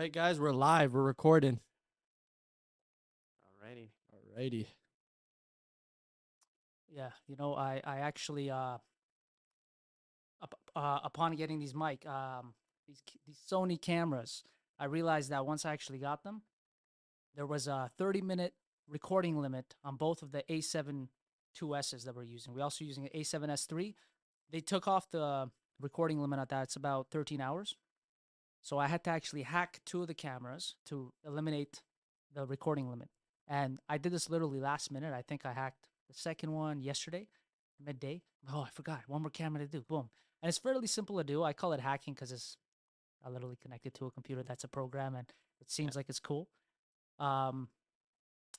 right, guys, we're live. We're recording. Alrighty. Alrighty. Yeah, I actually upon getting these these Sony cameras, I realized that once I actually got them, there was a 30-minute recording limit on both of the A7 2Ss that we're using. We're also using an A7S3. They took off the recording limit at that. It's about 13 hours. So I had to actually hack two of the cameras to eliminate the recording limit. And I did this literally last minute. I think I hacked the second one yesterday, midday. Oh, I forgot. One more camera to do. Boom. And it's fairly simple to do. I call it hacking because it's literally connected to a computer that's a program and it seems like it's cool. Um,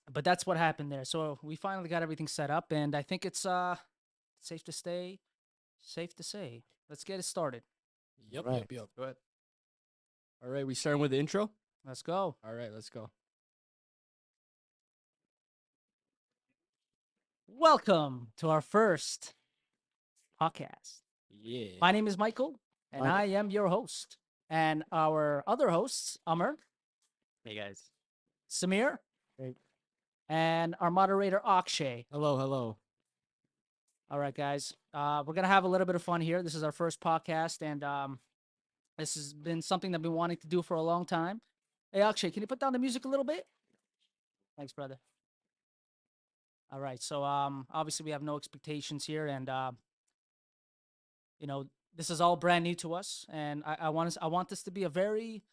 but that's what happened there. So we finally got everything set up, and I think it's safe to say. Let's get it started. Yep, Right. yep. Go ahead. All right, we starting with the intro? Let's go. All right, let's go. Welcome to our first podcast. Yeah. My name is Michael, and Michael. I am your host. And our other hosts, Amr, Hey guys. Samir, Hey. and our moderator, Akshay. Hello. All right, guys. We're going to have a little bit of fun here. This is our first podcast, and this has been something that I've been wanting to do for a long time. Hey, Akshay, can you put down the music a little bit? Thanks, brother. All right. So obviously we have no expectations here, and this is all brand new to us, and I want this to be a very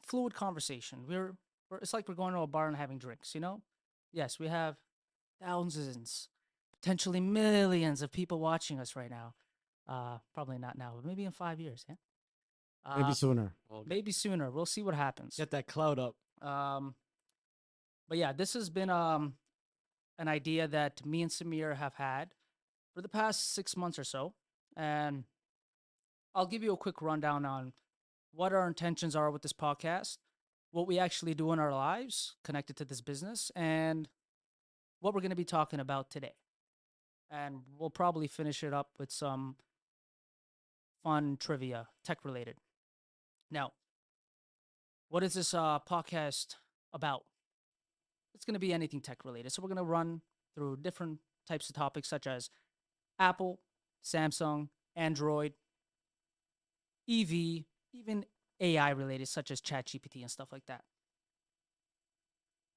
fluid conversation. It's like we're going to a bar and having drinks. Yes, we have thousands, potentially millions of people watching us right now. Probably not now, but maybe in 5 years. Yeah. Maybe sooner. Maybe sooner. We'll see what happens. Get that cloud up. But yeah, this has been an idea that me and Samir have had for the past 6 months or so, and I'll give you a quick rundown on what our intentions are with this podcast, what we actually do in our lives connected to this business, and what we're going to be talking about today. And we'll probably finish it up with some fun trivia, tech related. Now, what is this podcast about? It's going to be anything tech related. So we're going to run through different types of topics such as Apple, Samsung, Android, EV, even AI related, such as ChatGPT and stuff like that.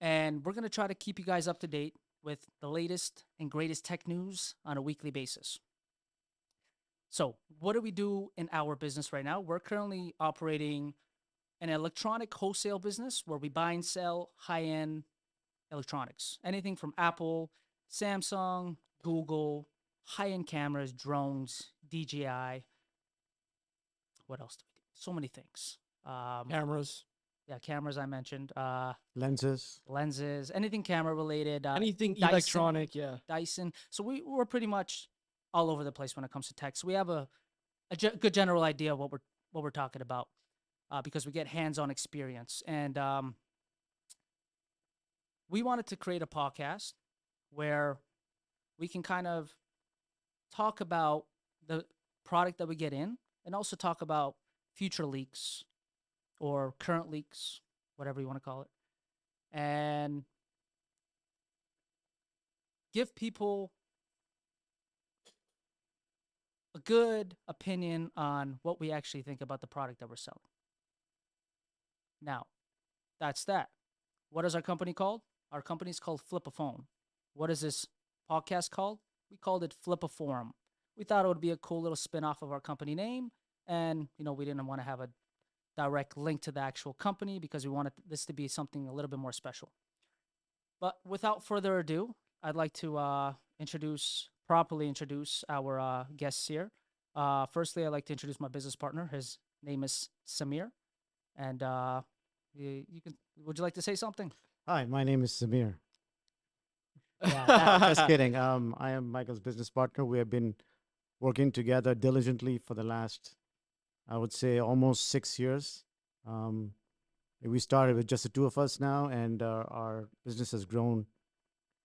And we're going to try to keep you guys up to date with the latest and greatest tech news on a weekly basis. So, what do we do in our business right now? We're currently operating an electronic wholesale business where we buy and sell high-end electronics. Anything from Apple, Samsung, Google, high-end cameras, drones, DJI. What else do we do? So many things. Cameras. Yeah, cameras I mentioned. Lenses. Lenses, anything camera related. Anything Dyson. electronic, yeah. Dyson. So we're pretty much all over the place when it comes to tech. So we have a good general idea of what we're talking about because we get hands-on experience. And we wanted to create a podcast where we can kind of talk about the product that we get in and also talk about future leaks or current leaks, whatever you want to call it, and give people a good opinion on what we actually think about the product that we're selling. Now, that's that. What is our company called? Our company is called Flipaforum. What is this podcast called? We called it Flipaforum. We thought it would be a cool little spin-off of our company name, and we didn't want to have a direct link to the actual company because we wanted this to be something a little bit more special. But without further ado, I'd like to properly introduce our guests here. Firstly, I'd like to introduce my business partner. His name is Samir, and you can. Would you like to say something? Hi, my name is Samir. Yeah, Just kidding. I am Michael's business partner. We have been working together diligently for the last, I would say, almost 6 years. We started with just the two of us now, and our business has grown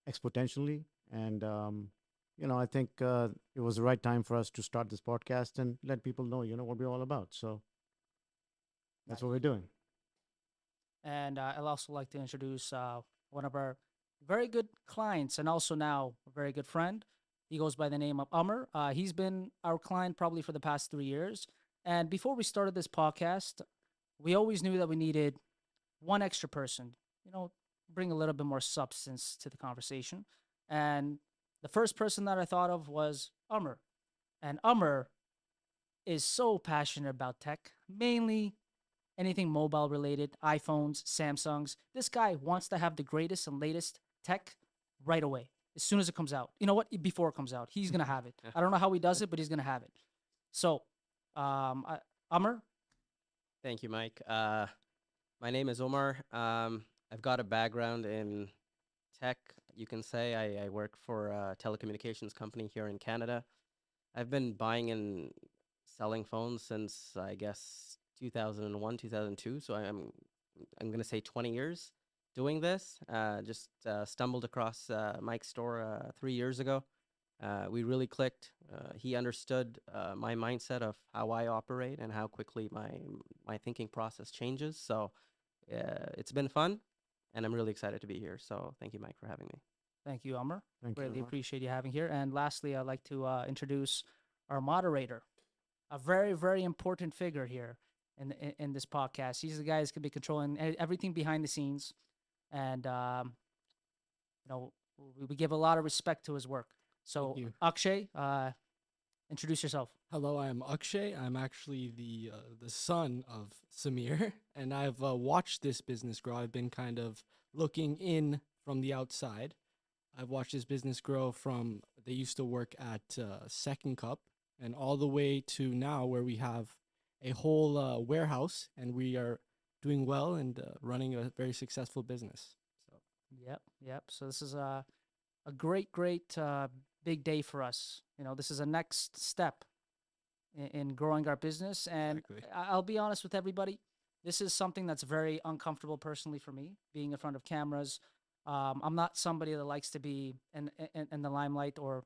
exponentially. And I think it was the right time for us to start this podcast and let people know, what we're all about. So that's what we're doing. And I'd also like to introduce one of our very good clients and also now a very good friend. He goes by the name of Umar. He's been our client probably for the past 3 years. And before we started this podcast, we always knew that we needed one extra person, you know, bring a little bit more substance to the conversation. And the first person that I thought of was Umar. And Umar is so passionate about tech, mainly anything mobile related, iPhones, Samsungs. This guy wants to have the greatest and latest tech right away, as soon as it comes out. You know what? Before it comes out, he's gonna have it. I don't know how he does it, but he's gonna have it. So, Amr, Thank you, Mike. My name is Omar. I've got a background in tech. You can say I work for a telecommunications company here in Canada. I've been buying and selling phones since I guess 2001, 2002. So I'm gonna say 20 years doing this. Just stumbled across Mike's store 3 years ago. We really clicked. He understood my mindset of how I operate and how quickly my thinking process changes. So it's been fun, and I'm really excited to be here. So thank you, Mike, for having me. thank you, Amr. Thank you. Greatly appreciate you having here. And lastly, I'd like to introduce our moderator, a very, very important figure here in this podcast. He's the guy who's gonna be controlling everything behind the scenes, and we give a lot of respect to his work. So, you. Akshay, introduce yourself. Hello, I'm Akshay. I'm actually the son of Samir, and I've watched this business grow. I've been kind of looking in from the outside. I've watched this business grow from they used to work at Second Cup and all the way to now where we have a whole warehouse and we are doing well and running a very successful business. So Yep. So this is a great big day for us. You know, this is a next step in growing our business. And Exactly. I'll be honest with everybody, this is something that's very uncomfortable personally for me, being in front of cameras. I'm not somebody that likes to be in the limelight or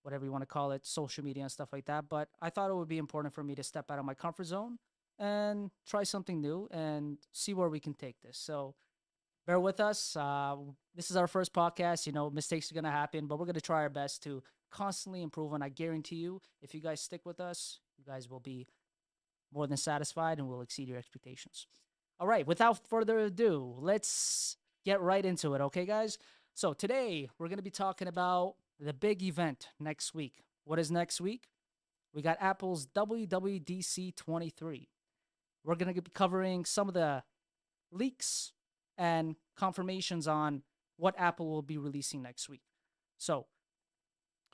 whatever you want to call it, social media and stuff like that. But I thought it would be important for me to step out of my comfort zone and try something new and see where we can take this. So bear with us. This is our first podcast. You know, mistakes are going to happen, but we're going to try our best to constantly improve. And I guarantee you, if you guys stick with us, you guys will be more than satisfied and will exceed your expectations. All right, without further ado, let's get right into it, okay, guys? So today we're going to be talking about the big event next week. What is next week? We got Apple's WWDC 23. We're going to be covering some of the leaks and confirmations on what Apple will be releasing next week. So,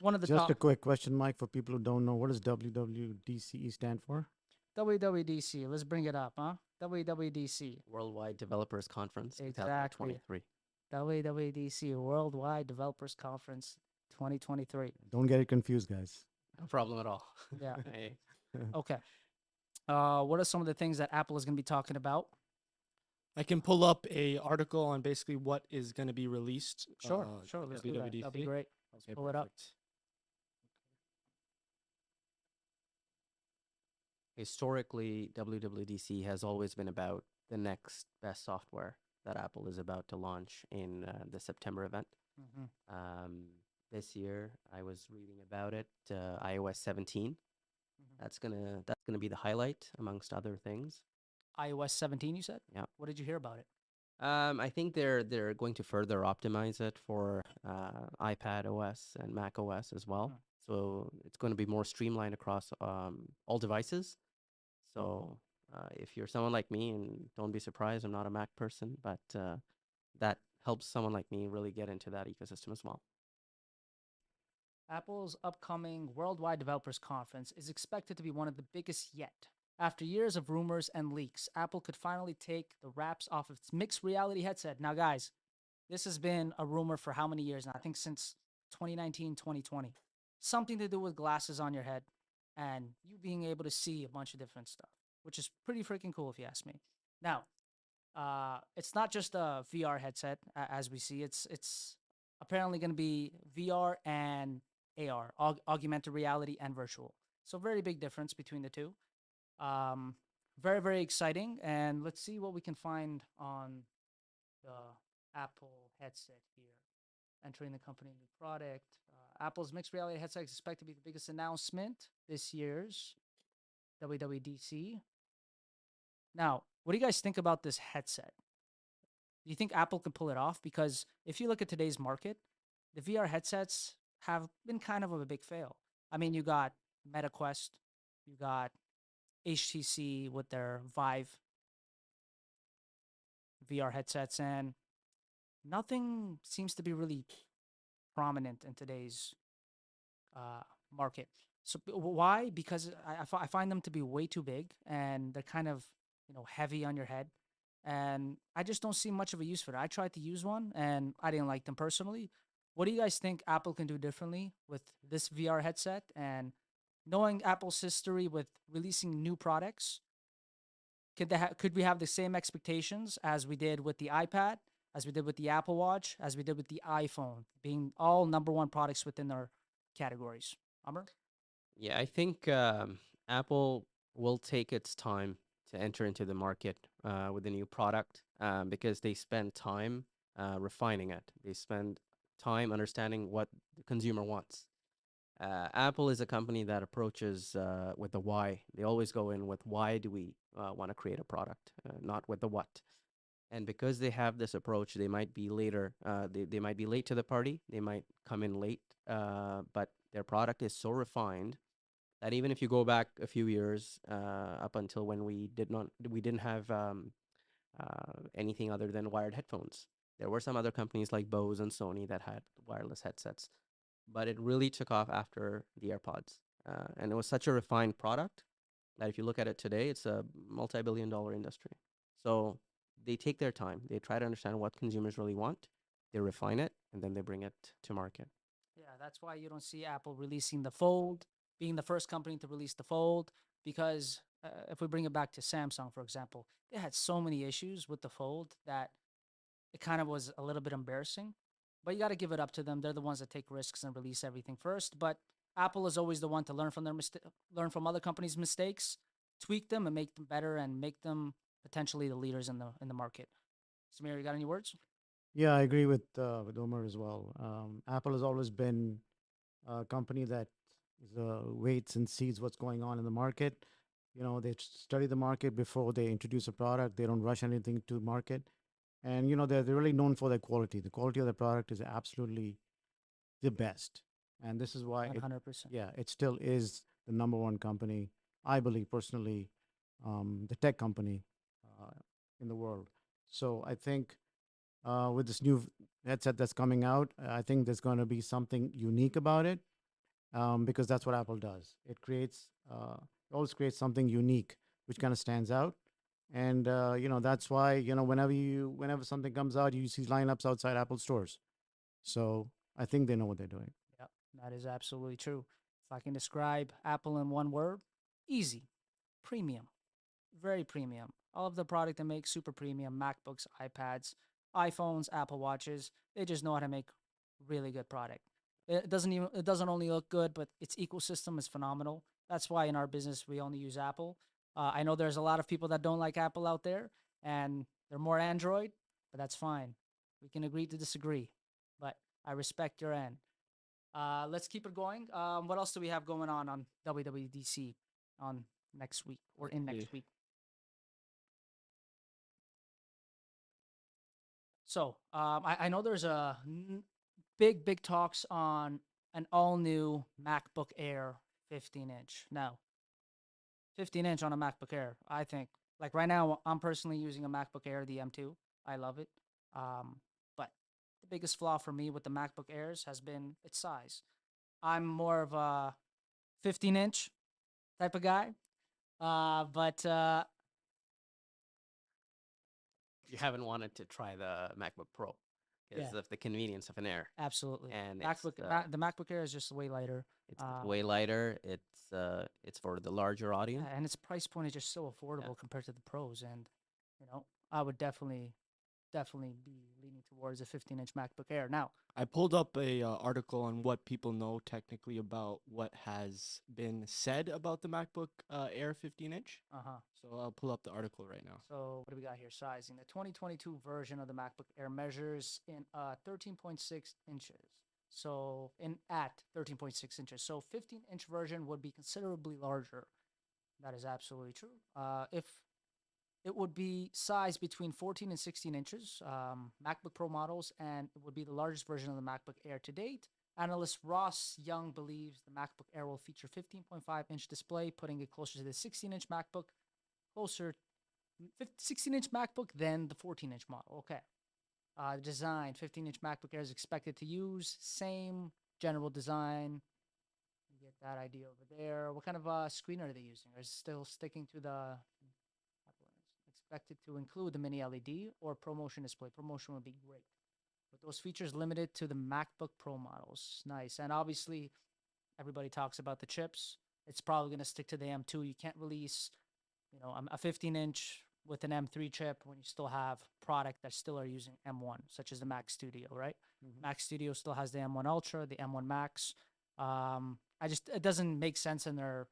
one of the Just top a quick question, Mike, for people who don't know, what does WWDC stand for? WWDC. Let's bring it up, huh? WWDC. Worldwide Developers Conference Exactly. 2023. WWDC Worldwide Developers Conference 2023. Don't get it confused, guys. No problem at all. Yeah. Hey. Okay. What are some of the things that Apple is going to be talking about? I can pull up a article on basically what is going to be released. Sure. at Let's do that. That'll be WWDC. great. Let's Okay, pull it up. perfect. Historically, WWDC has always been about the next best software that Apple is about to launch in the September event. Mhm. This year, I was reading about it. iOS 17. Mhm. That's gonna be the highlight amongst other things. iOS 17, you said? Yeah. What did you hear about it? I think they're going to further optimize it for iPad OS and Mac OS as well. Hmm. So it's going to be more streamlined across all devices. So if you're someone like me, and don't be surprised, I'm not a Mac person, but that helps someone like me really get into that ecosystem as well. Apple's upcoming Worldwide Developers Conference is expected to be one of the biggest yet. After years of rumors and leaks, Apple could finally take the wraps off of its mixed reality headset. Now, guys, this has been a rumor for how many years now? I think since 2019, 2020. Something to do with glasses on your head and you being able to see a bunch of different stuff, which is pretty freaking cool if you ask me. Now, it's not just a VR headset as we see. It's apparently going to be VR and AR, augmented reality and virtual. So very big difference between the two. Um, very, very exciting. And let's see what we can find on the Apple headset here. Entering the company new product. Apple's mixed reality headset is expected to be the biggest announcement this year's WWDC. Now, what do you guys think about this headset? Do you think Apple can pull it off? Because if you look at today's market, the VR headsets have been kind of a big fail. I mean, you got MetaQuest, you got HTC with their Vive VR headsets, and nothing seems to be really prominent in today's market. So why? Because I find them to be way too big, and they're kind of heavy on your head, and I just don't see much of a use for it. I tried to use one, and I didn't like them personally. What do you guys think Apple can do differently with this VR headset? And knowing Apple's history with releasing new products, could we have the same expectations as we did with the iPad, as we did with the Apple Watch, as we did with the iPhone, being all number one products within their categories? Amr? Yeah, I think Apple will take its time to enter into the market with a new product because they spend time refining it. They spend time understanding what the consumer wants. Apple is a company that approaches with the why. They always go in with why do we want to create a product, not with the what. And because they have this approach, they might be later. They might be late to the party. They might come in late, but their product is so refined that even if you go back a few years up until when we didn't have anything other than wired headphones. There were some other companies like Bose and Sony that had wireless headsets, but it really took off after the AirPods. And it was such a refined product that if you look at it today, it's a multi-billion-dollar industry. So they take their time. They try to understand what consumers really want. They refine it, and then they bring it to market. Yeah, that's why you don't see Apple releasing the Fold, being the first company to release the Fold. Because if we bring it back to Samsung, for example, they had so many issues with the Fold that it kind of was a little bit embarrassing. But you got to give it up to them. They're the ones that take risks and release everything first. But Apple is always the one to learn from learn from other companies' mistakes, tweak them, and make them better, and make them potentially the leaders in the market. Samir, you got any words? Yeah, I agree with Omar as well. Apple has always been a company that waits and sees what's going on in the market. They study the market before they introduce a product. They don't rush anything to market, and they're really known for their quality. The quality of the product is absolutely the best, and this is why it 100%. yeah it still is the number one company. I believe personally, the tech company uh, in the world. So I think with this new headset that's coming out, I think there's going to be something unique about it because that's what Apple does. It always creates something unique, which kind of stands out. And that's why whenever something comes out, you see lineups outside Apple stores. So I think they know what they're doing. Yep, that is absolutely true. If I can describe Apple in one word, easy, premium, very premium. All of the product they make super premium. MacBooks, iPads, iPhones, Apple Watches. They just know how to make really good product. It doesn't only look good, but its ecosystem is phenomenal. That's why in our business we only use Apple. I know there's a lot of people that don't like Apple out there, and they're more Android, but that's fine. We can agree to disagree, but I respect your end. Let's keep it going. What else do we have going on WWDC on next week or in See. next week? So I know there's big talks on an all new MacBook Air 15-inch. Now, 15-inch on a MacBook Air, I think. Like right now, I'm personally using a MacBook Air, the M2. I love it. But the biggest flaw for me with the MacBook Airs has been its size. I'm more of a 15-inch type of guy. But You haven't wanted to try the MacBook Pro because Yeah. of the convenience of an Air. absolutely, And the MacBook Air is just way lighter. it's way lighter. It's for the larger audience. And its price point is just so affordable compared to the pros. And I would definitely definitely be leaning towards a 15-inch MacBook Air. Now, I pulled up a article on what people know technically about what has been said about the MacBook Air 15-inch. uh-huh. So I'll pull up the article right now. So what do we got here? Sizing. The 2022 version of the MacBook Air measures in 13.6 inches. So at 13.6 inches. So 15-inch version would be considerably larger. That is absolutely true. If it would be sized between 14 and 16 inches, MacBook Pro models, and it would be the largest version of the MacBook Air to date. Analyst Ross Young believes the MacBook Air will feature 15.5-inch display, putting it closer to the 16-inch MacBook, closer 16-inch MacBook than the 14-inch model. Okay. Design 15-inch MacBook Air is expected to use same general design. You get that idea over there. What kind of screen are they using? Are they still sticking to the expected to include the mini LED or ProMotion display? ProMotion would be great. But those features limited to the MacBook Pro models. Nice. And obviously, everybody talks about the chips. It's probably going to stick to the M2. You can't release, a 15-inch with an M3 chip when you still have product that still are using M1, such as the Mac Studio, right? Mac Studio still has the M1 Ultra, the M1 Max. It doesn't make sense in their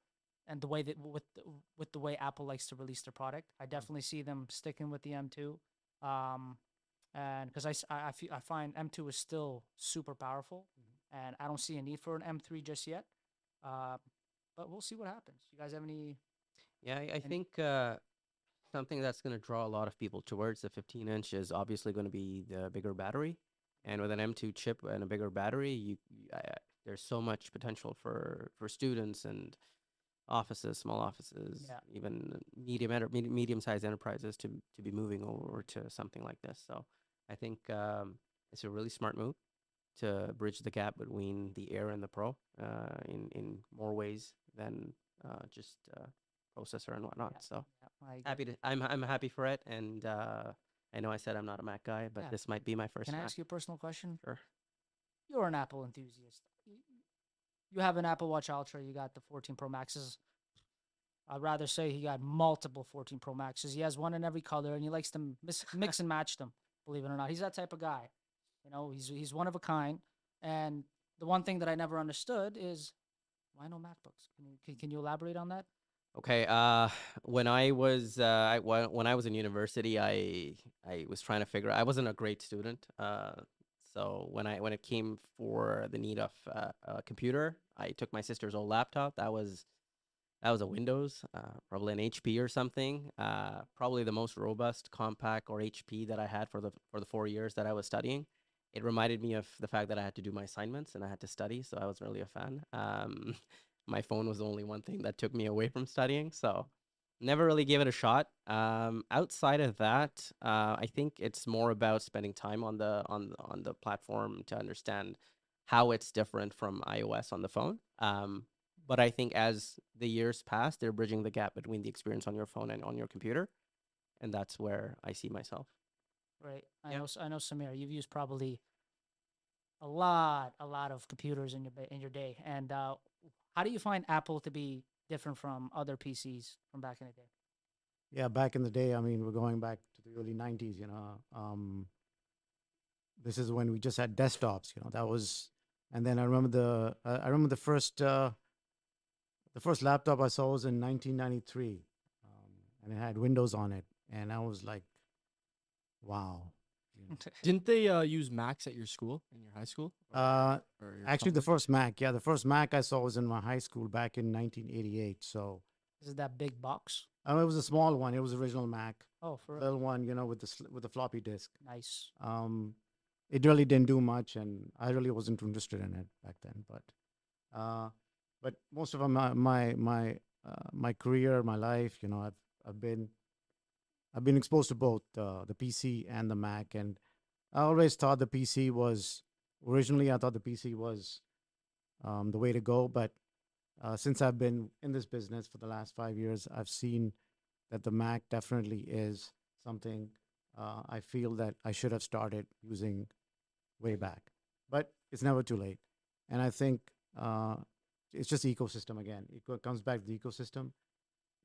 and the way that with the way Apple likes to release their product. I definitely see them sticking with the M2, and because I find M2 is still super powerful, and I don't see a need for an M3 just yet. But we'll see what happens. You guys have any? Yeah, I any think something that's going to draw a lot of people towards the 15-inch is obviously going to be the bigger battery. And with an M2 chip and a bigger battery, there's so much potential for students and offices, small offices, Yeah. even medium-sized enterprises to be moving over to something like this. So I think it's a really smart move to bridge the gap between the Air and the Pro in more ways than just processor and whatnot. Yeah, So I I'm happy for it, and I know I said I'm not a Mac guy, but Yeah. this might be my first Can I Mac. ask you a personal question? Sure. You're an Apple enthusiast. You have an Apple Watch Ultra. You got the 14 Pro Maxes. I'd rather say he got multiple 14 Pro Maxes. He has one in every color, and he likes to mix and match them. Believe it or not, he's that type of guy. He's one of a kind. And the one thing that I never understood is why no MacBooks? Can you elaborate on that? Okay. When I was when I was in university, I was trying to figure. I wasn't a great student. So when it came for the need of a computer, I took my sister's old laptop. That was a Windows, probably an HP or something. Probably the most robust compact or HP that I had for the 4 years that I was studying. It reminded me of the fact that I had to do my assignments and I had to study, so I was really a fan. My phone was the only one thing that took me away from studying, so never really gave it a shot. Outside of that, I think it's more about spending time on the platform to understand how it's different from iOS on the phone. But I think as the years pass, they're bridging the gap between the experience on your phone and on your computer, and that's where I see myself. Right. I Yeah. know. I know, Samir. You've used probably a lot of computers in your day. And how do you find Apple to be different from other PCs from back in the day? Yeah, back in the day, I mean, we're going back to the early 90s, this is when we just had desktops, that was, and then I remember the first laptop I saw was in 1993, and it had Windows on it, and I was like, wow. Didn't they use Macs at your school, in your high school? Or your Actually, the college? first Mac, the first Mac I saw was in my high school back in 1988. So Is it that big box? it was a small one. It was original Mac, Oh, for little one, with the floppy disk. nice. It really didn't do much, and I really wasn't interested in it back then. Uh, but most of my career, my life, I've been exposed to both the PC and the Mac, and I always thought the PC was originally I thought the PC was the way to go, but since I've been in this business for the last 5 years, I've seen that the Mac definitely is something I feel that I should have started using way back, but it's never too late. And I think it's just ecosystem again. Comes back to the ecosystem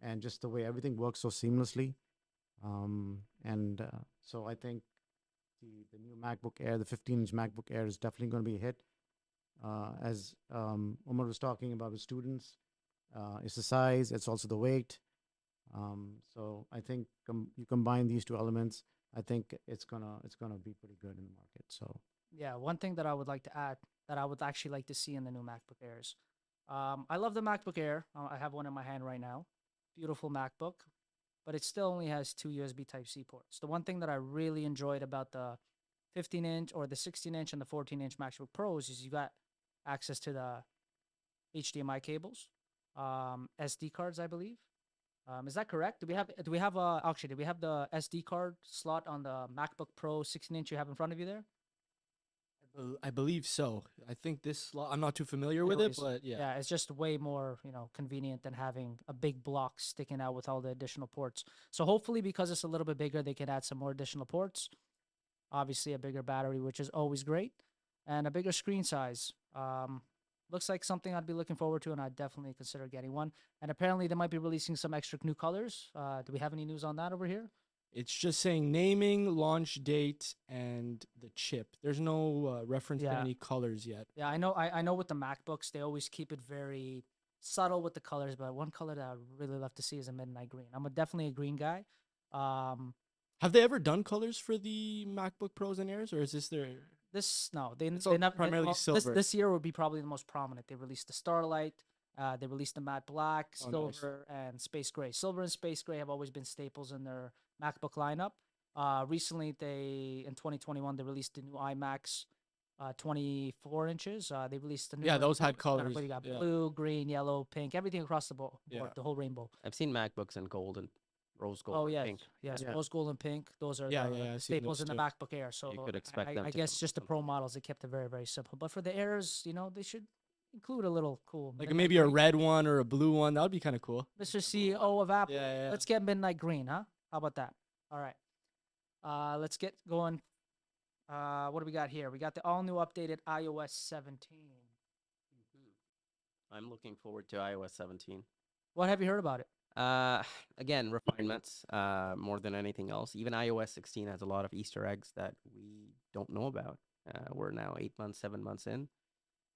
and just the way everything works so seamlessly. And so I think the new MacBook Air, the 15-inch MacBook Air is definitely going to be a hit. As Omar was talking about with students, it's the size, it's also the weight. So I think you combine these two elements, I think it's gonna be pretty good in the market. So Yeah, one thing that I would like to add that I would actually like to see in the new MacBook Airs. I love the MacBook Air. I have one in my hand right now. Beautiful MacBook, but it still only has two USB Type C ports. The one thing that I really enjoyed about the 15-inch or the 16-inch and the 14-inch MacBook Pros is you got access to the HDMI cables, SD cards, I believe. Is that correct? Do we have the SD card slot on the MacBook Pro 16-inch you have in front of you there? I believe so. I think this slot. I'm not too familiar with it, Anyways, but yeah. yeah, it's just way more, convenient than having a big block sticking out with all the additional ports. So hopefully, because it's a little bit bigger, they can add some more additional ports. Obviously, a bigger battery, which is always great, and a bigger screen size. Looks like something I'd be looking forward to, and I'd definitely consider getting one. And apparently, they might be releasing some extra new colors. Do we have any news on that over here? It's just saying naming, launch date, and the chip. There's no reference to Yeah. any colors yet. Yeah, I know. I know with the MacBooks, they always keep it very subtle with the colors. But one color that I really love to see is a midnight green. Definitely a green guy. Um, Have they ever done colors for the MacBook Pros and Airs, or is this their? this no, It's they not primarily well, silver. This year would be probably the most prominent. They released the Starlight. They released the matte black, Oh, nice. silver, and space gray. Silver and space gray have always been staples in their MacBook lineup. Recently, in 2021 they released the new iMacs, 24 inches. They released the new Yeah, those had colors. colors. You got Yeah. blue, green, yellow, pink, everything across the board, Yeah. the whole rainbow. I've seen MacBooks in gold and rose gold. Oh and yes, pink. yes, Yeah. rose gold and pink. Those are Yeah, the yeah, I've seen staples those in the too. MacBook Air. So could expect them I to guess come just the with Pro something. models, they kept it very, very simple. But for the Airs, they should include a little cool. Like midnight maybe a green. red one or a blue one. That would be kind of cool. Mr. CEO of Apple. Yeah, yeah. Let's get midnight green, huh? How about that? All right. Let's get going. What do we got here? We got the all new updated iOS 17. I'm looking forward to iOS 17. What have you heard about it? Again, refinements more than anything else. Even iOS 16 has a lot of Easter eggs that we don't know about. We're now 8 months, 7 months in.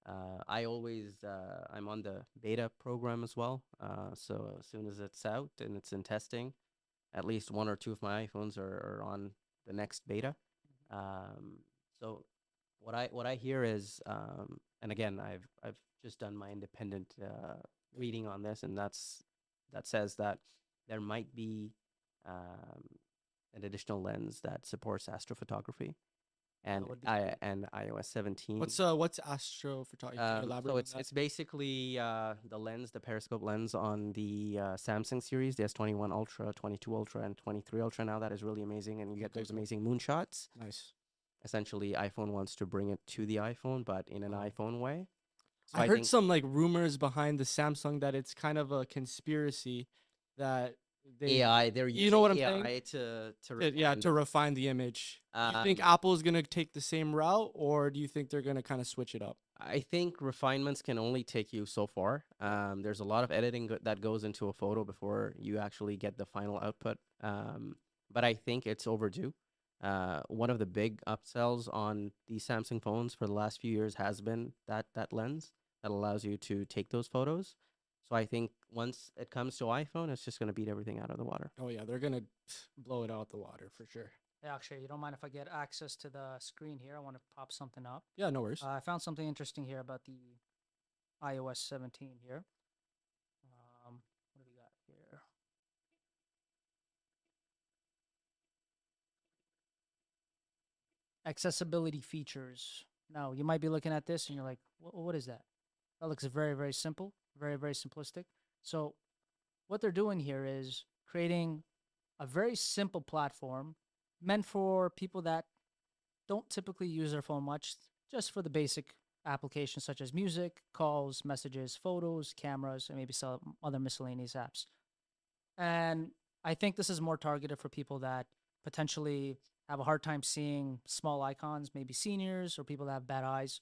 I'm on the beta program as well. So as soon as it's out and it's in testing, at least one or two of my iPhones are on the next beta. So what I hear is, and again, I've just done my independent reading on this, and that says that there might be an additional lens that supports astrophotography, and would be cool. and iOS 17. What's astrophotography? Can you elaborate So on that? it's basically the periscope lens on the Samsung series, the S21 Ultra, 22 Ultra, and 23 Ultra. Now that is really amazing, and you get Okay, those cool. amazing moonshots. Nice. Essentially, iPhone wants to bring it to the iPhone, but in an Oh. iPhone way. So I heard think some like rumors behind the Samsung that it's kind of a conspiracy that they AI, they're You know what using I'm saying? AI to yeah, refine to refine the image. Do you think Um, Apple's gonna take the same route, or do you think they're gonna kind of switch it up? I think refinements can only take you so far. There's a lot of editing that goes into a photo before you actually get the final output. But I think it's overdue. One of the big upsells on these Samsung phones for the last few years has been that lens that allows you to take those photos. So I think once it comes to iPhone, it's just going to beat everything out of the water. Oh yeah, they're gonna blow it out the water for sure. Yeah, actually, you don't mind if I get access to the screen here? I want to pop something up. Yeah, no worries. I found something interesting here about the iOS 17 here. What do we got here? Accessibility features. Now, you might be looking at this and you're like, what is that? That looks very, very simple, very, very simplistic. So, what they're doing here is creating a very simple platform meant for people that don't typically use their phone much, just for the basic applications such as music, calls, messages, photos, cameras, and maybe some other miscellaneous apps. And I think this is more targeted for people that potentially have a hard time seeing small icons, maybe seniors or people that have bad eyes.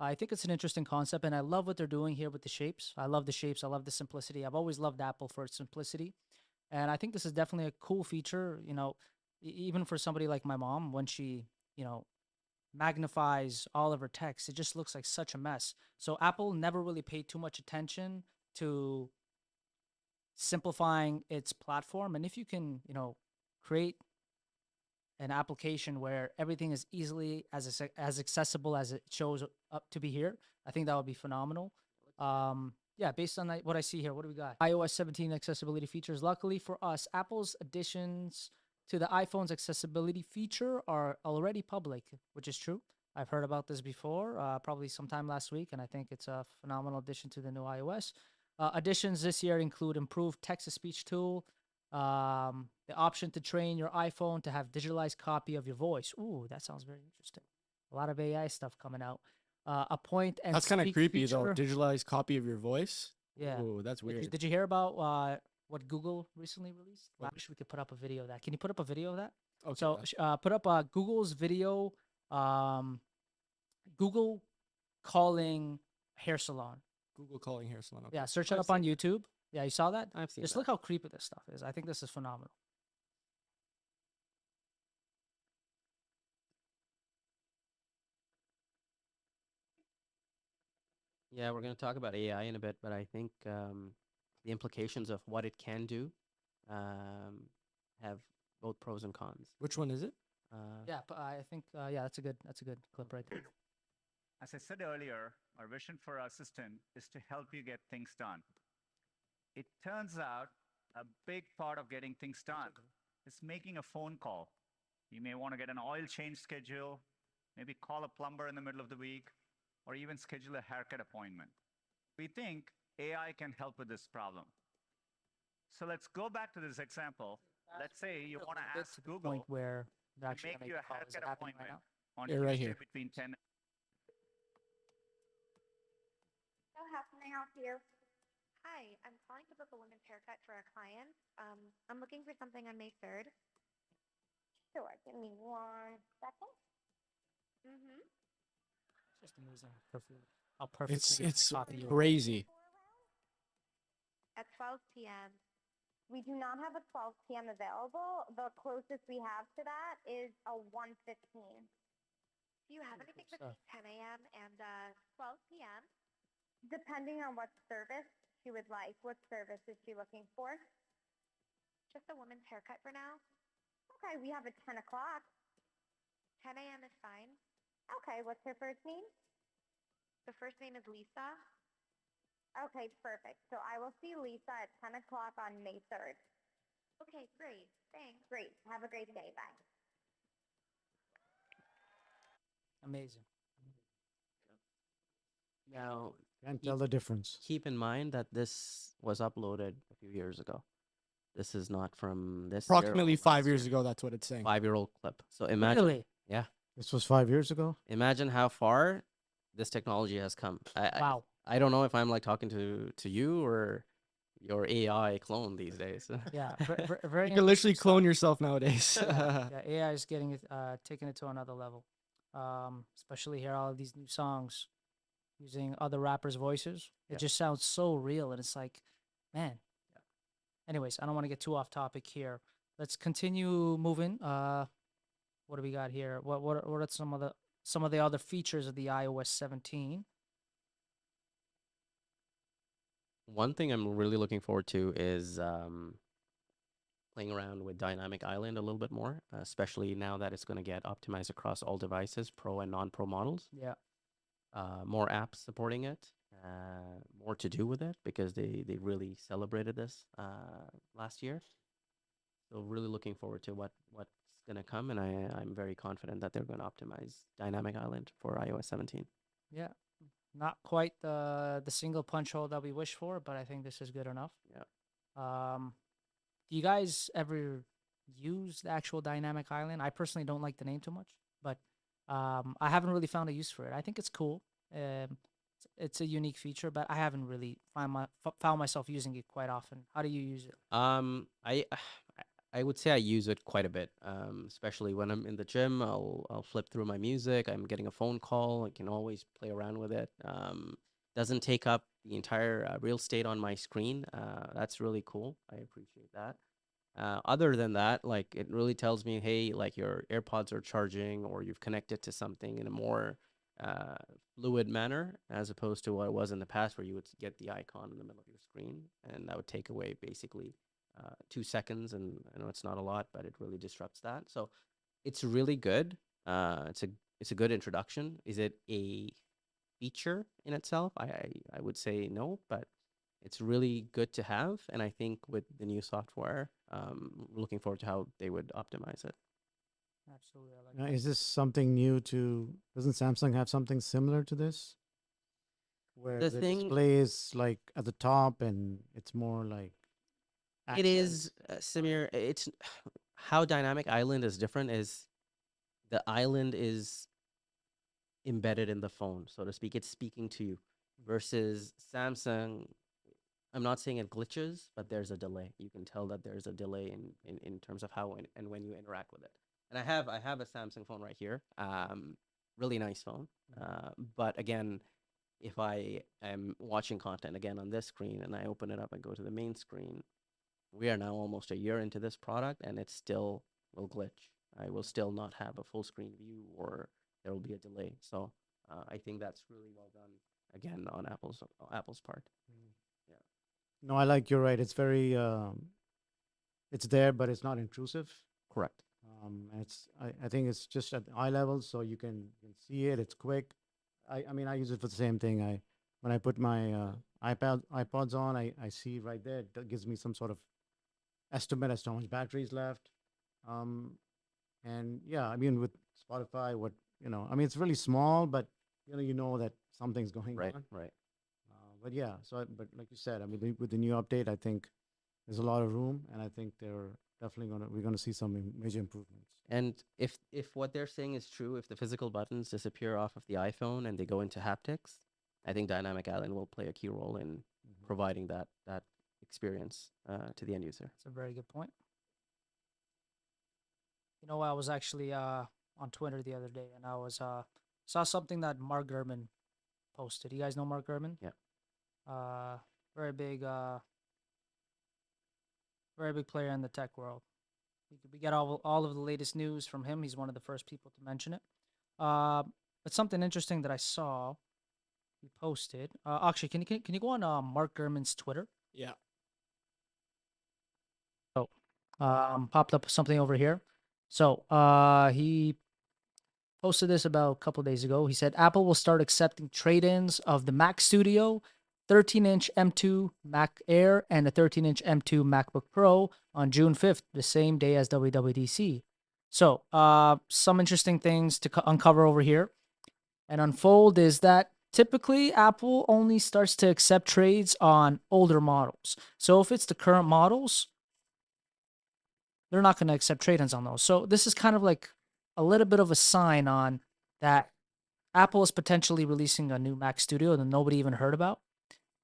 I think it's an interesting concept, and I love what they're doing here with the shapes. I love the shapes. I love the simplicity. I've always loved Apple for its simplicity. And I think this is definitely a cool feature, even for somebody like my mom when she you know, magnifies all of our text. It just looks like such a mess. So Apple never really paid too much attention to simplifying its platform. And if you can, create an application where everything is easily as accessible as it shows up to be here, I think that would be phenomenal. Yeah, based on what I see here, what do we got? iOS 17 accessibility features. Luckily for us, Apple's additions to the iPhone's accessibility feature are already public, which is true. I've heard about this before, probably sometime last week, and I think it's a phenomenal addition to the new iOS. Additions this year include improved text-to-speech tool, the option to train your iPhone to have digitalized copy of your voice. Ooh, that sounds very interesting. A lot of AI stuff coming out. A point and That's kind of speak creepy though. feature. Digitalized copy of your voice. Yeah. Ooh, that's Did you, weird. did you hear about what Google recently released? I What? wish we could put up a video of that. Can you put up a video of that? Okay. So put up Google's video, Google calling hair salon. Google calling hair salon. Okay. Yeah, search it I've up on seen that. YouTube. Yeah, you saw that? I've seen Just that. look how creepy this stuff is. I think this is phenomenal. Yeah, we're going to talk about AI in a bit, but I think the implications of what it can do have both pros and cons. Which one is it? Yeah, but I think yeah, that's a good clip right there. As I said earlier, our vision for our assistant is to help you get things done. It turns out a big part of getting things done is making a phone call. You may want to get an oil change schedule, maybe call a plumber in the middle of the week, or even schedule a haircut appointment. We think AI can help with this problem. So let's go back to this example. Let's say you want to ask Point Google where they're to actually make gonna you a make the call. Is it haircut happening right appointment now? on Yeah, right Tuesday here. between 10. So how can I help you? Hi, I'm calling to book a women's haircut for a client. I'm looking for something on May 3rd. Sure, give me 1 second. Mm-hmm. Just amazing. How perfect. It's crazy. At 12 p.m. We do not have a 12 p.m. available. The closest we have to that is a 1:15. Do you have anything between 10 a.m. and 12 p.m.? Depending on what service she would like. What service is she looking for? Just a woman's haircut for now. Okay, we have a 10 o'clock. 10 a.m. is fine. Okay, what's her first name? The first name is Lisa. Okay, perfect. So I will see Lisa at 10 o'clock on May 3rd. Okay, great. Thanks. Great. Have a great day. Bye. Amazing. Now, Can't tell the difference. keep in mind that this was uploaded a few years ago. This is not from this year or Approximately last 5 years year. ago, that's what it's saying. 5-year-old clip. So imagine, Really? yeah, This was 5 years ago. imagine how far this technology has come. Wow. I don't know if I'm like talking to you or your AI clone these days. Yeah. Very You can literally interesting clone stuff. yourself nowadays. Yeah, AI is getting it, taking it to another level. Especially here, all of these new songs using other rappers' voices. It Yeah. just sounds so real, and it's like, man. Anyways, I don't want to get too off topic here. Let's continue moving. What do we got here? What are some of the other features of the iOS 17? One thing I'm really looking forward to is playing around with Dynamic Island a little bit more, especially now that it's going to get optimized across all devices, pro and non-pro models. Yeah. More apps supporting it, more to do with it because they really celebrated this last year. So really looking forward to what's going to come, and I'm very confident that they're going to optimize Dynamic Island for iOS 17. Yeah. Not quite the single punch hole that we wish for, but I think this is good enough. Yeah. Do you guys ever use the actual Dynamic Island? I personally don't like the name too much, but I haven't really found a use for it. I think it's cool. It's a unique feature, but I haven't really found myself using it quite often. How do you use it? I would say I use it quite a bit, especially when I'm in the gym. I'll flip through my music. I'm getting a phone call. I can always play around with it. Doesn't take up the entire real estate on my screen. That's really cool. I appreciate that. Other than that, like it really tells me, hey, like your AirPods are charging or you've connected to something in a more uh, fluid manner as opposed to what it was in the past where you would get the icon in the middle of your screen and that would take away basically 2 seconds. And I know it's not a lot, but it really disrupts that. So it's really good. It's a good introduction. Is it a feature in itself? I would say no, but it's really good to have. And I think with the new software, looking forward to how they would optimize it. Absolutely, I like Now, that. is this something new to? Doesn't Samsung have something similar to this, where The the thing display is like at the top and it's more like it is, accents? Samir, it's how Dynamic Island is different is the island is embedded in the phone, so to speak. It's speaking to you versus Samsung. I'm not saying it glitches, but there's a delay. You can tell that there's a delay in terms of how and when you interact with it. And I have a Samsung phone right here. Really nice phone. But again, if I am watching content again on this screen and I open it up and go to the main screen, we are now almost a year into this product and it still will glitch. I will still not have a full screen view or there will be a delay. So I think that's really well done again on Apple's part. Yeah. No, I like you're right. It's very it's there, but it's not intrusive. Correct. And I think it's just at eye level, so you can see it. It's quick. I mean, I use it for the same thing. When I put my iPods on, I see right there. That gives me some sort of estimate as to how much battery is left. Um, and yeah, I mean, with Spotify, I mean, it's really small, but you know that something's going Right. on. Right. But yeah, but like you said, I mean, with the new update, I think there's a lot of room, and I think we're gonna see some major improvements. And if what they're saying is true, if the physical buttons disappear off of the iPhone and they go into haptics, I think Dynamic Island will play a key role in providing that experience to the end user. That's a very good point. You know, I was actually on Twitter the other day, and I was saw something that Mark Gurman posted. You guys know Mark Gurman? Yeah. Uh, very big, very big player in the tech world. We get all of the latest news from him. He's one of the first people to mention it. But something interesting that I saw he posted. Actually, can you go on Mark Gurman's Twitter? Yeah. Popped up something over here. So he posted this about a couple days ago. He said Apple will start accepting trade-ins of the Mac Studio, 13-inch M2 Mac Air, and a 13-inch M2 MacBook Pro on June 5th, the same day as WWDC. So some interesting things to uncover over here and unfold is that typically Apple only starts to accept trades on older models. So if it's the current models, they're not going to accept trade-ins on those. So this is kind of like a little bit of a sign on that Apple is potentially releasing a new Mac Studio that nobody even heard about.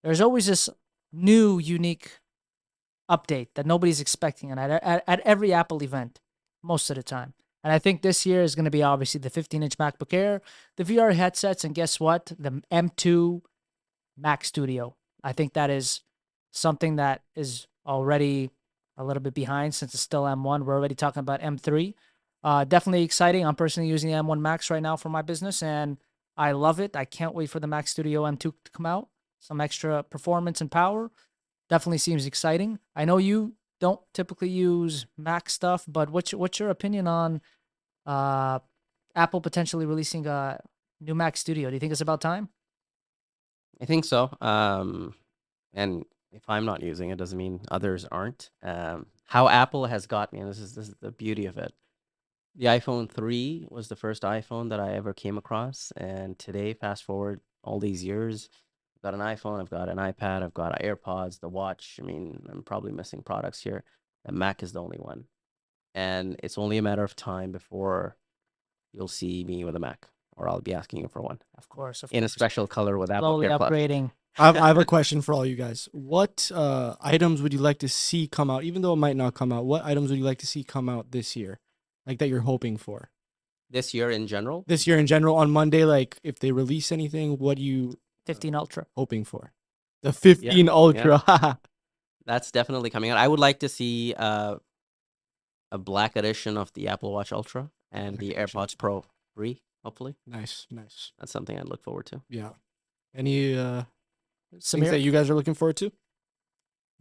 There's always this new, unique update that nobody's expecting, and at every Apple event, most of the time. And I think this year is going to be obviously the 15-inch MacBook Air, the VR headsets, and guess what? The M2 Mac Studio. I think that is something that is already a little bit behind since it's still M1. We're already talking about M3. Definitely exciting. I'm personally using the M1 Max right now for my business, and I love it. I can't wait for the Mac Studio M2 to come out. Some extra performance and power. Definitely seems exciting. I know you don't typically use Mac stuff, but what's your opinion on Apple potentially releasing a new Mac Studio? Do you think it's about time? I think so. And if I'm not using it, doesn't mean others aren't. How Apple has got me, and this is the beauty of it. The iPhone 3 was the first iPhone that I ever came across, and today, fast forward all these years, I've got an iPhone, I've got an iPad, I've got AirPods, the watch. I mean, I'm probably missing products here. The Mac is the only one, and it's only a matter of time before you'll see me with a Mac, or I'll be asking you for one Of course, in a special color with Apple slowly Care Plus. upgrading. I have a question for all you guys. What items would you like to see come out, even though it might not come out? What items would you like to see come out this year, like that you're hoping for? This year in general, This year in general, on Monday, like if they release anything, what are you 15 Ultra. hoping for? The 15 Ultra. that's definitely coming out. I would like to see a black edition of the Apple Watch Ultra and the Gotcha. AirPods Pro 3, hopefully. Nice, nice. That's something I'd look forward to. Yeah. Any things Samir? that you guys are looking forward to?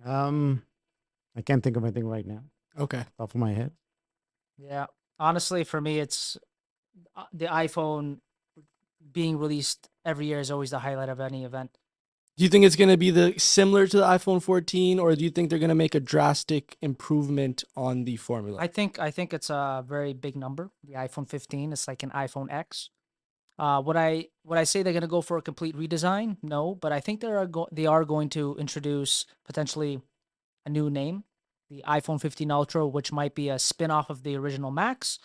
I can't think of anything right now, Okay. off of my head. Yeah. Honestly, for me, it's the iPhone being released every year is always the highlight of any event. Do you think it's going to be similar to the iPhone 14, or do you think they're going to make a drastic improvement on the formula? I think it's a very big number. The iPhone 15, it's like an iPhone X. Would I say they're going to go for a complete redesign? No, but I think they are going to introduce potentially a new name, the iPhone 15 Ultra, which might be a spin-off of the original Max,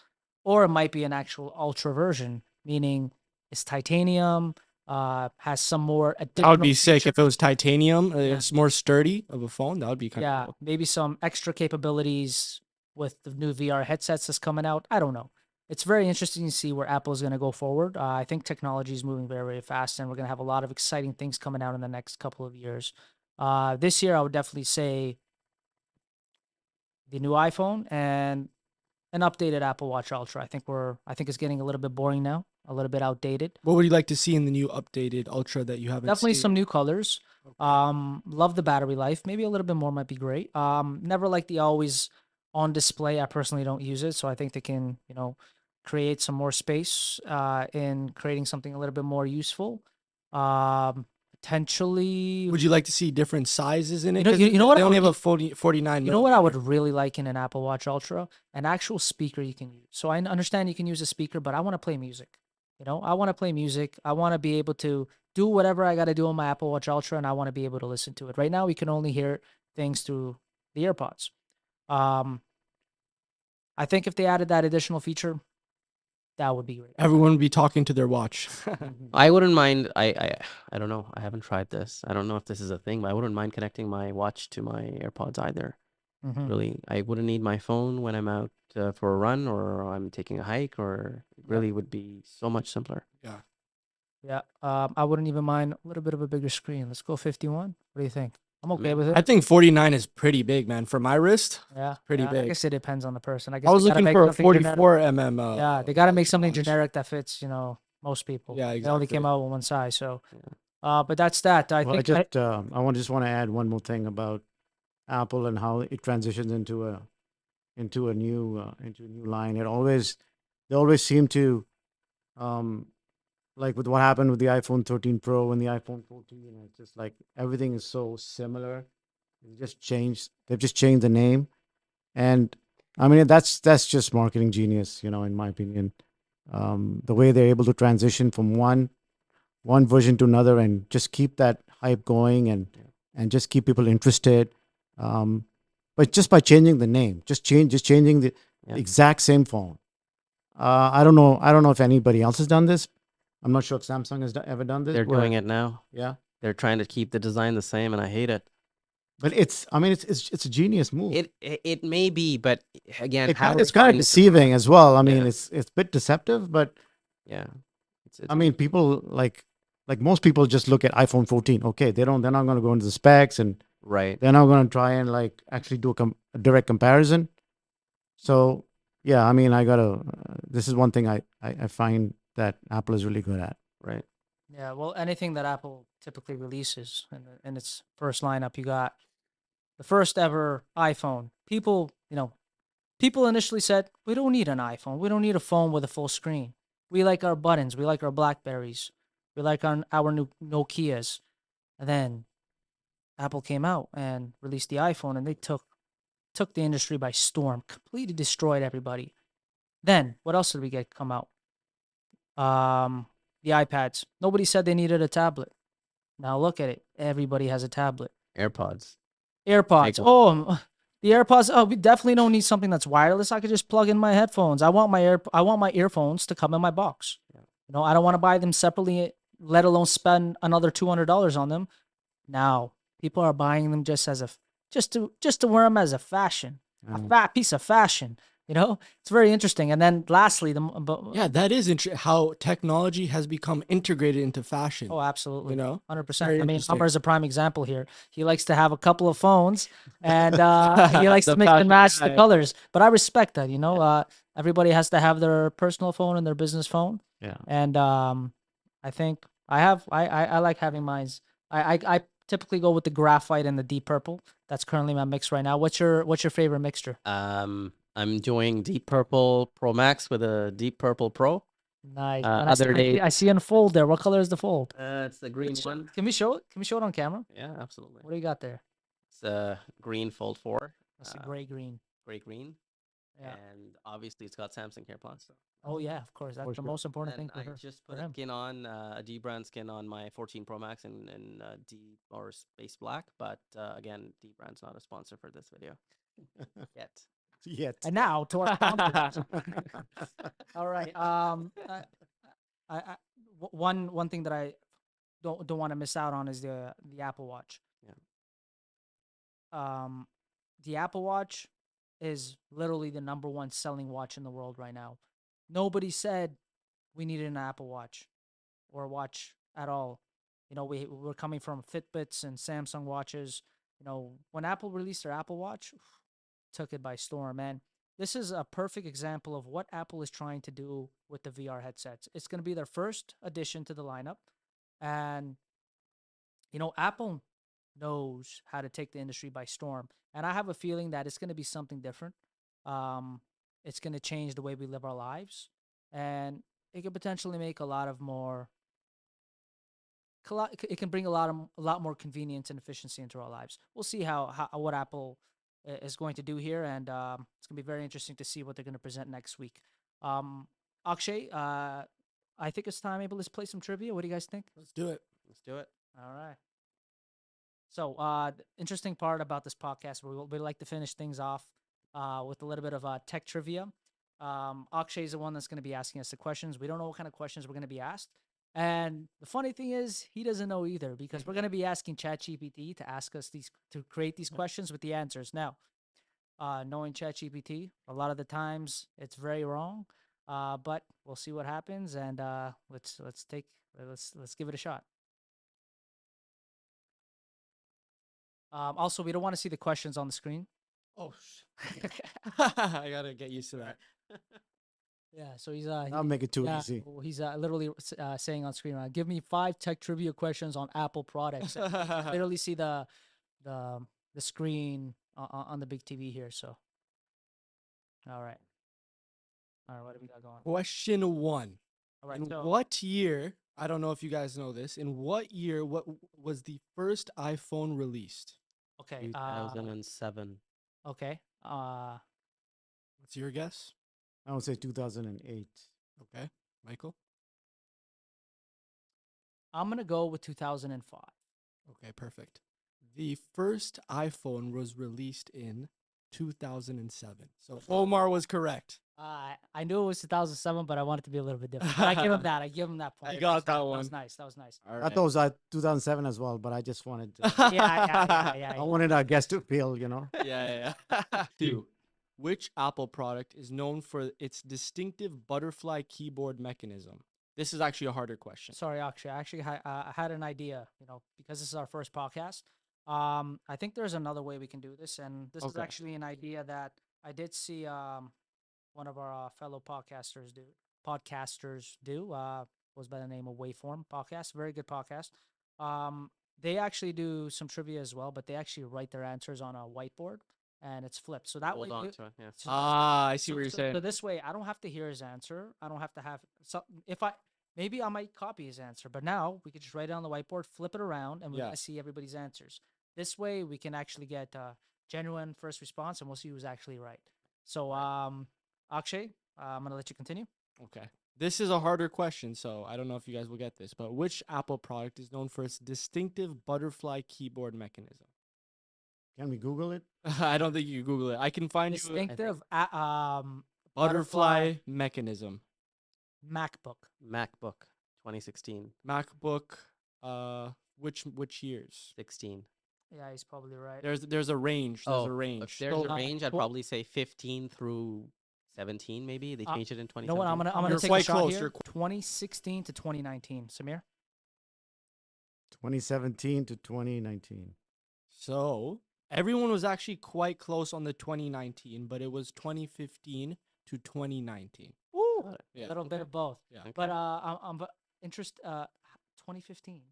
or it might be an actual Ultra version, meaning it's titanium, has some more additional That would be sick if it features. was titanium. Yeah. It's more sturdy of a phone. That would be kind Yeah, of cool. maybe some extra capabilities with the new VR headsets that's coming out. I don't know. It's very interesting to see where Apple is going to go forward. I think technology is moving very, very fast, and we're going to have a lot of exciting things coming out in the next couple of years. This year, I would definitely say the new iPhone and an updated Apple Watch Ultra. I think it's getting a little bit boring now, a little bit outdated. What would you like to see in the new updated Ultra that you haven't Definitely seen? some new colors. Okay. Love the battery life. Maybe a little bit more might be great. Never like the always on display. I personally don't use it, so I think they can, create some more space in creating something a little bit more useful. Potentially, Would you like to see different sizes in it? You know- 'Cause you know what They I only would- have a 49 you know what I would millimeter. really like in an Apple Watch Ultra? An actual speaker you can use. So I understand you can use a speaker, but I want to play music. I want to play music. I want to be able to do whatever I got to do on my Apple Watch Ultra, and I want to be able to listen to it. Right now, we can only hear things through the AirPods. Um, I think if they added that additional feature, that would be great. Everyone would be talking to their watch. I wouldn't mind. I don't know. I haven't tried this. I don't know if this is a thing, but I wouldn't mind connecting my watch to my AirPods either. Mhm. Really, I wouldn't need my phone when I'm out for a run or I'm taking a hike, or it Yeah. really would be so much simpler. Yeah. Yeah. I wouldn't even mind a little bit of a bigger screen. Let's go 51. What do you think? I'm okay with it. I think 49 is pretty big, man. For my wrist, Yeah, pretty I big. guess it depends on the person. I guess I was they gotta looking make for a something generic. 44 mm. Yeah, they got to make something watch. generic that fits, most people. Yeah, They only came exactly. out with one size, so. Yeah. But that's that. I Well, think I just want to add one more thing about Apple and how it transitions into a new line. They always seem to, like with what happened with the iPhone 13 Pro and the iPhone 14. It's just like everything is so similar. They've just changed the name, and I mean that's just marketing genius, in my opinion. The way they're able to transition from one version to another and just keep that hype going and just keep people interested. But just by changing the name, just changing the Yeah. exact same phone. I don't know if anybody else has done this. I'm not sure if Samsung has ever done this. They're doing it now. Yeah, They're trying to keep the design the same, and I hate it. but it's a genius move. It may be, but again, how It's kind of refined is the deceiving as well. I mean, Yeah. it's a bit deceptive, but Yeah. It's I mean, people like most people just look at iPhone 14. Okay, they're not going to go into the specs, and right. they're not going to try and like actually do a direct comparison. So yeah, I mean, this is one thing I find that Apple is really good at. Right. yeah, well, anything that Apple typically releases in its first lineup, you got the first ever iPhone. People initially said, we don't need an iPhone. We don't need a phone with a full screen. We like our buttons. We like our Blackberries. We like our new Nokias. And then Apple came out and released the iPhone, and they took the industry by storm, completely destroyed everybody. Then what else did we get come out? The iPads. Nobody said they needed a tablet. Now look at it. Everybody has a tablet. AirPods. AirPods. one. Oh, the AirPods. Oh, we definitely don't need something that's wireless. I could just plug in my headphones. I want my earphones to come in my box. Yeah. I don't want to buy them separately, let alone spend another $200 on them. Now, people are buying them just to wear them as a fashion, a fat piece of fashion. You know, it's very interesting. And then lastly, Yeah, that is how technology has become integrated into fashion. Oh, absolutely. You know, 100%. very I mean, interesting. Hummer is a prime example here. He likes to have a couple of phones and he likes The to mix and fashion match the guy. colors. But I respect that, you know. Everybody has to have their personal phone and their business phone. Yeah. And I think I like having mines. I typically go with the graphite and the deep purple. That's currently my mix right now. What's your favorite mixture? I'm doing Deep Purple Pro Max with a Deep Purple Pro. Nice. Uh, And other days, I see a fold there. What color is the fold? it's the green one. Can we show it? Can we show it on camera? Yeah, absolutely. What do you got there? It's a green Fold 4. That's a gray green. Gray green. Yeah. And obviously it's got Samsung Care Plus. So. Oh yeah, of course. That's For the sure. most important And thing for I her. just for put a him. skin on, a D brand skin on my 14 Pro Max in deep or space black. But again, D brand's not a sponsor for this video yet. Yet. And now to our sponsors. All right. One thing that I don't want to miss out on is the Apple Watch. Yeah. The Apple Watch is literally the number one selling watch in the world right now. Nobody said we needed an Apple Watch or a watch at all. You know, we're coming from Fitbits and Samsung watches. You know, when Apple released their Apple Watch, took it by storm, man. This is a perfect example of what Apple is trying to do with the VR headsets. It's going to be their first addition to the lineup. And, you know, Apple knows how to take the industry by storm. And I have a feeling that it's going to be something different. It's going to change the way we live our lives. And it could potentially make a lot of more it can bring a lot more convenience and efficiency into our lives. We'll see how what Apple is going to do here, and it's going to be very interesting to see what they're going to present next week. Akshay, I think it's time. Maybe let's play some trivia. What do you guys think? Let's do it. Let's do it. All right. So, the interesting part about this podcast, we like to finish things off with a little bit of tech trivia. Akshay is the one that's going to be asking us the questions. We don't know what kind of questions we're going to be asked. And the funny thing is, he doesn't know either because we're going to be asking ChatGPT to ask us to create these questions with the answers. Now, knowing ChatGPT, a lot of the times it's very wrong, but we'll see what happens, and let's give it a shot. Also, we don't want to see the questions on the screen. Oh, I gotta get used to that. Yeah, so he's I'll make it too easy. well, he's literally saying on screen, give me 5 tech trivia questions on Apple products. And you can literally see the screen on the big TV here. So, all right, what do we got going? Question 1. All right, In so what year? I don't know if you guys know this. In what year? What was the first iPhone released? okay, 2007. okay, What's your guess? I would say 2008. Okay, Michael. I'm gonna go with 2005. Okay, perfect. The first iPhone was released in 2007. So Omar was correct. I knew it was 2007, but I wanted to be a little bit different. But I give him that. I give him that point. You got that That one. was nice. That was nice. All I thought it was 2007 as well, but I just wanted to, Yeah. I wanted our guest to feel, Yeah. 2. Which Apple product is known for its distinctive butterfly keyboard mechanism? This is actually a harder question. Sorry, Akshay. I actually I had an idea, because this is our first podcast. I think there's another way we can do this, and this is Okay. actually an idea that I did see one of our fellow podcasters do. Was by the name of Waveform Podcast. Very good podcast. They actually do some trivia as well, but they actually write their answers on a whiteboard, and it's flipped. So that Hold way, on to it. Yeah. I see what you're so saying. this way, I don't have to hear his answer. I don't have to have maybe I might copy his answer, but now we could just write it on the whiteboard, flip it around, and we Yeah. can see everybody's answers. This way, we can actually get genuine first response, and we'll see who's actually right. So, Akshay, I'm gonna let you continue. Okay. This is a harder question, so I don't know if you guys will get this, but which Apple product is known for its distinctive butterfly keyboard mechanism? Can we Google it? I don't think you can Google it. I can find you Distinctive butterfly mechanism. MacBook. MacBook 2016. MacBook. Which years? 16. Yeah, he's probably right. There's a range. There's a range. If there's So, a range, I'd well, probably say 15 through 2017 maybe. They Uh, changed it in You know what? 2017. I'm gonna You're take quite a shot close, here. you're qu- 2016 to 2019. Samir. 2017 to 2019. So everyone was actually quite close on the 2019, but it was 2015 to 2019. Woo! Got it. Yeah. A little bit of both. Yeah. Okay. But I'm interested. 2015.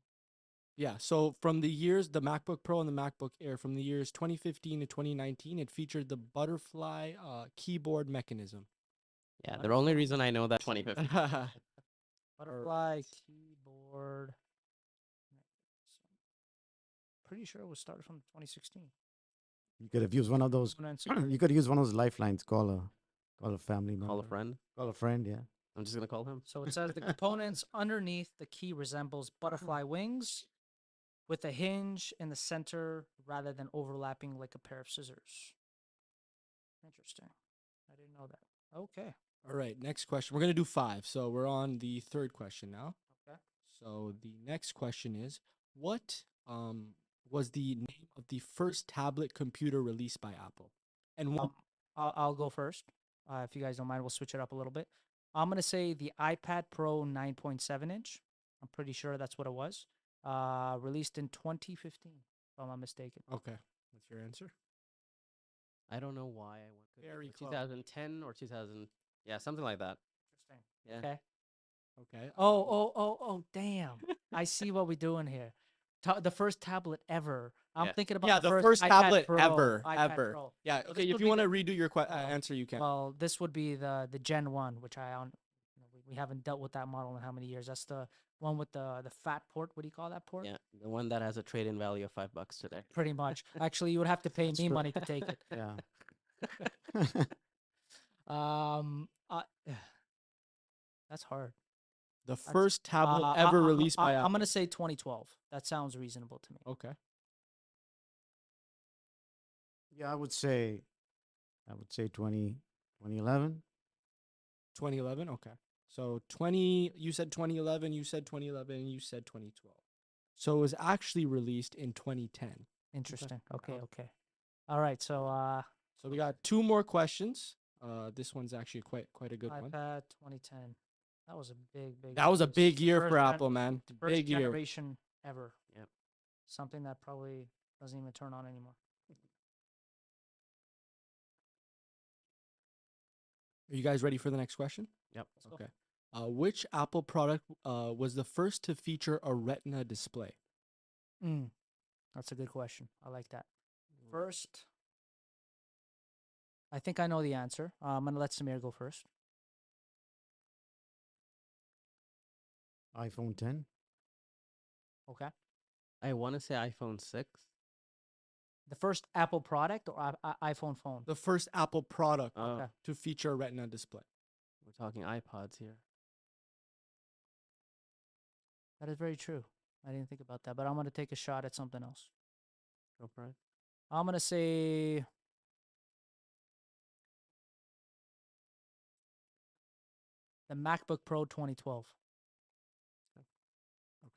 Yeah. So from the years, the MacBook Pro and the MacBook Air, from the years 2015 to 2019, it featured the butterfly keyboard mechanism. Yeah, the only reason I know that 2015. Butterfly keyboard. Pretty sure it was started from 2016. You could have used one of those. Components You could use one of those lifelines. Call a family member. Call a friend. Call a friend. Yeah. I'm just gonna call him. So it says the components underneath the key resembles butterfly wings with a hinge in the center rather than overlapping like a pair of scissors. Interesting. I didn't know that. Okay. All right. Next question. We're gonna do 5. So we're on the third question now. Okay. So the next question is, what was the name of the first tablet computer released by Apple? And what? I'll go first. If you guys don't mind, we'll switch it up a little bit. I'm going to say the iPad Pro 9.7 inch. I'm pretty sure that's what it was. Released in 2015, if I'm not mistaken. Okay, that's your answer. I don't know why I went Very close. 2010 or 2000. Yeah, something like that. Interesting. Yeah. Okay. Okay. Oh, damn. I see what we're doing here. The first tablet ever. I'm Yeah. thinking about Yeah, the the first iPad tablet Pro, ever, iPad ever. Pro. Yeah. So Okay. this If would you be want to the- redo your well, answer, you can. Well, this would be the Gen 1, which we haven't dealt with that model in how many years. That's the one with the fat port. What do you call that port? Yeah, the one that has a trade-in value of $5 today. Pretty much. Actually, you would have to pay That's me true. money to take it. Yeah. Um, uh, that's hard. The first tablet Uh, ever released by I'm Apple. gonna say 2012. That sounds reasonable to me. Okay. Yeah, I would say 2011. 2011. Okay. So 20. You said 2011. You said 2011. And you said 2012. So it was actually released in 2010. Interesting. Okay, Okay. okay. All right. So So we got 2 more questions. This one's actually quite a good one. iPad 2010. That was a big. That was a release. big year First for gen- Apple, man. First Big year. generation ever. Yep. Something that probably doesn't even turn on anymore. Are you guys ready for the next question? Yep. Let's go. Okay. Which Apple product was the first to feature a Retina display? That's a good question. I like that. First, I think I know the answer. I'm gonna let Samir go first. iPhone 10. Okay. I want to say iPhone 6. The first Apple product or iPhone phone? The first Apple product Oh, Okay. to feature a Retina display. we're talking iPods here. That is very true. I didn't think about that, but I'm gonna take a shot at something else. Go for it. I'm gonna say the MacBook Pro 2012.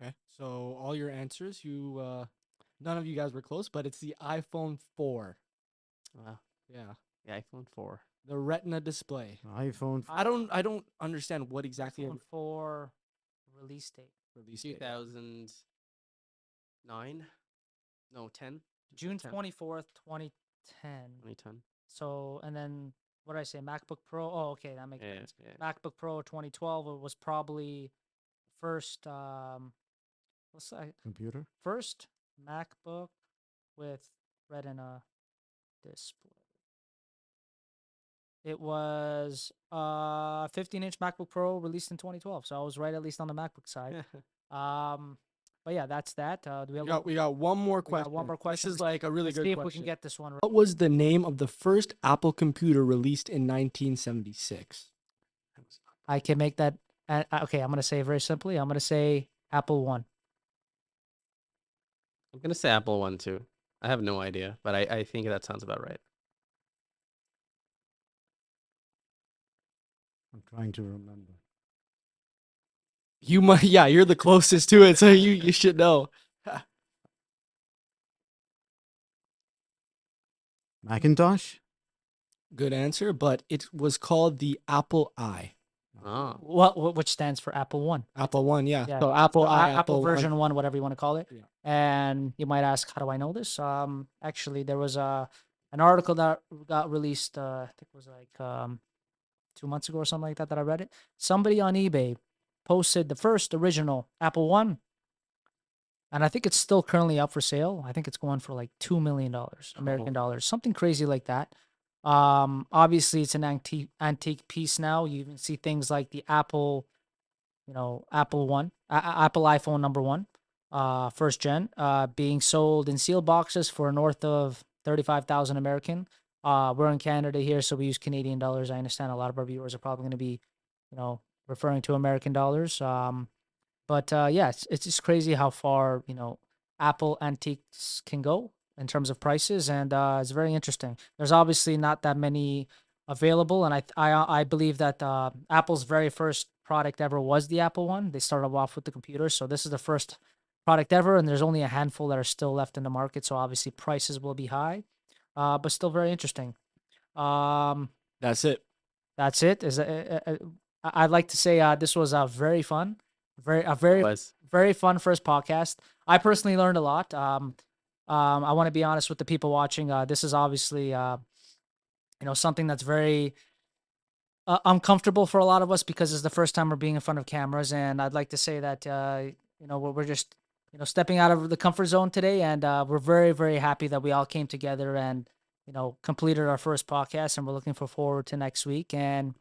Okay. So all your answers, none of you guys were close, but it's the iPhone 4. Wow. Yeah. The iPhone 4. The Retina display. iPhone. I don't understand what exactly iPhone 4 release date. released it. 2009? No, 10? June 10. 24th, 2010. 2010. So, and then what did I say? MacBook Pro. Oh, okay, that makes Yeah, sense. yeah. MacBook Pro 2012 was probably first. What's that? Computer. First MacBook with Retina display. It was 15-inch MacBook Pro released in 2012. So I was right at least on the MacBook side. But yeah, that's that. Do we have We got one more we got question. one more question. This is like a really Let's good see if question. we can get this one right. What was the name of the first Apple computer released in 1976? I can make that. Okay, I'm gonna say it very simply. I'm gonna say Apple One. I'm going to say Apple 1 too. I have no idea, but I think that sounds about right. I'm trying to remember. You might, yeah, you're the closest to it, so you should know. Macintosh. Good answer, but it was called the Apple I. Oh. Which stands for Apple One. Apple One, yeah. Yeah. So Apple I, Apple Apple version 1. 1, whatever you want to call it. Yeah. And you might ask, how do I know this? Actually, there was an article that got released. I think it was like 2 months ago or something like that I read it. Somebody on eBay posted the first original Apple One, and I think it's still currently up for sale. I think it's going for like $2 million American dollars, something crazy like that. Obviously, it's an antique piece now. You even see things like the Apple, Apple One, Apple iPhone number one, first gen, being sold in sealed boxes for north of 35,000 American. We're in Canada here, so we use Canadian dollars. I understand a lot of our viewers are probably going to be, referring to American dollars. But yeah, it's just crazy how far Apple antiques can go in terms of prices, and it's very interesting. There's obviously not that many available, and I believe that Apple's very first product ever was the Apple One. They started off with the computer, so this is the first product ever, and there's only a handful that are still left in the market. So obviously prices will be high, but still very interesting. That's it. That's it. I'd like to say this was very fun, It very was. very fun first podcast. I personally learned a lot. I want to be honest with the people watching. This is obviously something that's very uncomfortable for a lot of us because it's the first time we're being in front of cameras, and I'd like to say that we're just stepping out of the comfort zone today, and we're very very happy that we all came together and completed our first podcast, and we're looking forward to next week. And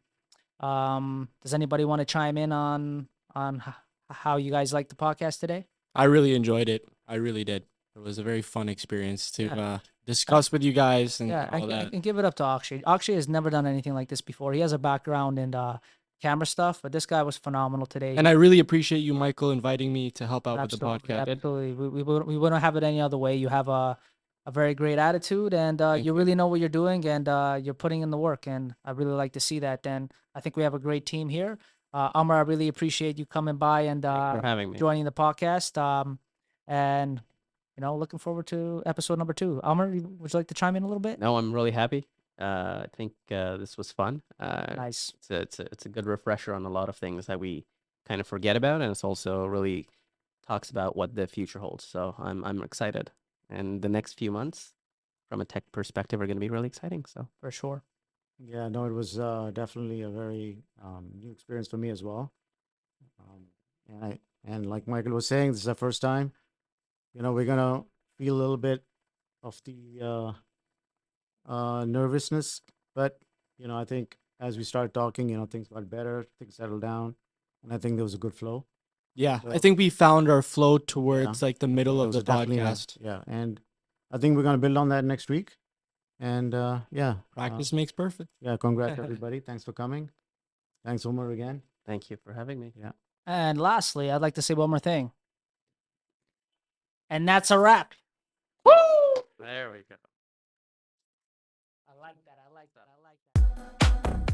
does anybody want to chime in on how you guys liked the podcast today? I really enjoyed it. I really did. It was a very fun experience to Yeah. discuss with you guys and Yeah, I all that. can give it up to Akshay. Akshay has never done anything like this before. He has a background in camera stuff, but this guy was phenomenal today. And I really appreciate you, Michael, inviting me to help out with the Absolutely, podcast. absolutely. We wouldn't have it any other way. You have a very great attitude, and Thank you you. really know what you're doing, and you're putting in the work, and I really like to see that. And I think we have a great team here. Amar, I really appreciate you coming by and Thanks for having me. joining the podcast. And looking forward to episode number 2. Amar, would you like to chime in a little bit? No, I'm really happy. I think this was fun. Nice. It's a good refresher on a lot of things that we kind of forget about, and it's also really talks about what the future holds. So I'm excited, and the next few months, from a tech perspective, are going to be really exciting. So For sure. Yeah, no, it was definitely a very new experience for me as well. And like Michael was saying, this is our first time. We're gonna feel a little bit of the nervousness, but I think as we started talking, things got better, things settled down, and I think there was a good flow. Yeah, I So- think we found our flow towards like the middle There of was the definitely podcast. yeah, and I think we're gonna build on that next week. And yeah, Practice makes perfect. yeah, congrats everybody. Thanks for coming. Thanks, Omar, again. thank you for having me. Yeah. And lastly, I'd like to say one more thing. And that's a wrap. There we go. I like that. I like that. I like that.